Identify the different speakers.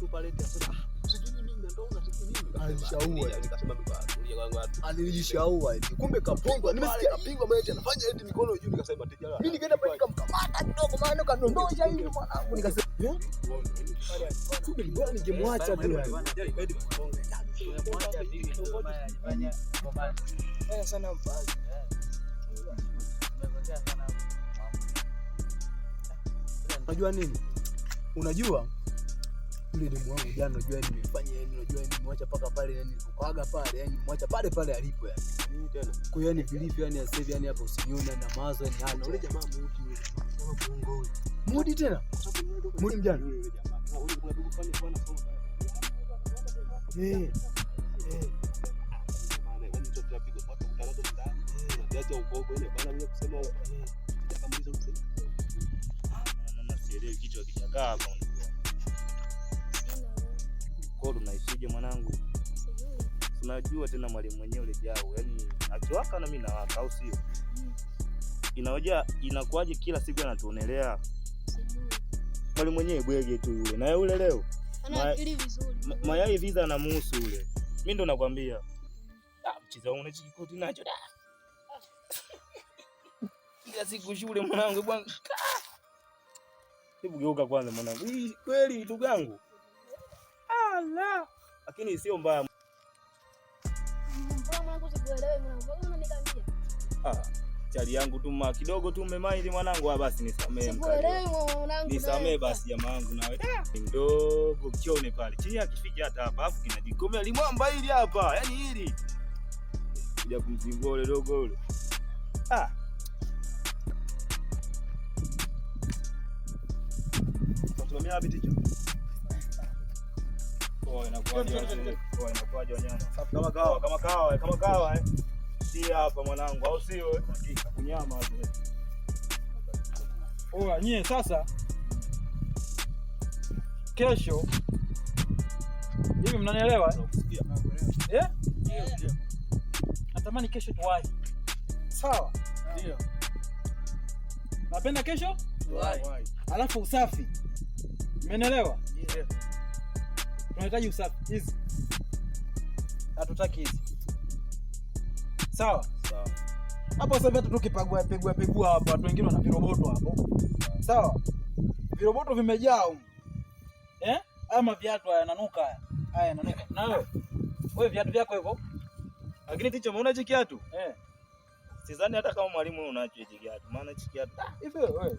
Speaker 1: superlate sasa. Sijui mimi ndo unataka nini?
Speaker 2: Alishaua.
Speaker 1: Nikasema tulia kwangu watu.
Speaker 2: Alijishaua eti. Kumbe kapigwa.
Speaker 1: Nimesikia kapigwa mwenyewe anafanya eti mikono juu nikasema tejala.
Speaker 2: Mimi nikaenda pale nikamkamata kidogo maana kadondosha hivi mwanangu nikasema, kumbe bwana ningemwacha tu yani. Sana mfanye. Unajua nini? Unajua yule demu wangu jana, unajua nimefanya yani, unajua nimemwacha paka pale yani nilipokaga pale yani nimemwacha pale pale alipo yani.
Speaker 1: Nini tena?
Speaker 2: Kwa hiyo yani vilivyo yani sasa hivi yani hapo usinione na mawazo yani hana.
Speaker 1: Yule jamaa mudi yule jamaa. Kama kuongo huyo.
Speaker 2: Mudi tena? Mudi mjana.
Speaker 1: Yule jamaa. Yule kuna ndugu fani bwana soma pale. Maana yani mtoto anapigwa mpaka mtarazo mtaani. Unaacha ukoko ile bana mimi kusema nitakamaliza kusema. Naona sielewi kichwa kichakaa hapa. Kwa tunaishije mwanangu? Unajua tena mwalimu mwenyewe yule Jau, yani akiwaka na mimi nawaka au sio? Inaoja inakuaje kila siku anatuonelea? Mwalimu mwenyewe bwege tu yule. Na yule leo
Speaker 3: ana akili vizuri.
Speaker 1: Mayai visa na muhusu yule. Mimi ndo nakwambia. Mchiza wangu unachikoti nacho da. Kila siku shule mwanangu bwana. Hebu geuka kwanza mwanangu. Hii kweli vitu gangu. Allah. Lakini sio mbaya.
Speaker 3: Mbona mwanangu sikuelewi mwanangu? Mbona unaniambia?
Speaker 1: Chali yangu tu kidogo tu umemaili mwanangu, basi nisamee
Speaker 3: mkali. Sikuelewi mwanangu.
Speaker 1: Nisamee basi jamaa wangu nawe. Ndogo kione pale. Chini akifika hata hapa afu kinajikomea limwamba hili hapa. Yaani hili. Kuja kumzingua ule dogo ule. Tunatumia wapi ticho? Inakuaje wanyama? Kama kawa si hapa mwanangu au sio? Hakika kunyama wazee.
Speaker 4: Nyie sasa kesho hivi mnanielewa? Natamani kesho tuwahi. Sawa? Ndio. Napenda kesho tuwahi. Alafu usafi. Mmenielewa? Ndio. Tunahitaji usafi. Hizi hatutaki hizi. Sawa?
Speaker 1: Sawa.
Speaker 4: Hapo sasa viatu tukipagua hapa, watu wengine wana viroboto hapo. Sawa? Viroboto vimejaa huko. Ama viatu haya yananuka haya. Haya yananuka. Na wewe viatu vyako hivyo.
Speaker 1: Lakini ticho umeona hichi kiatu? Sidhani hata kama mwalimu unacho hichi kiatu. Maana hichi kiatu
Speaker 4: hivi wewe.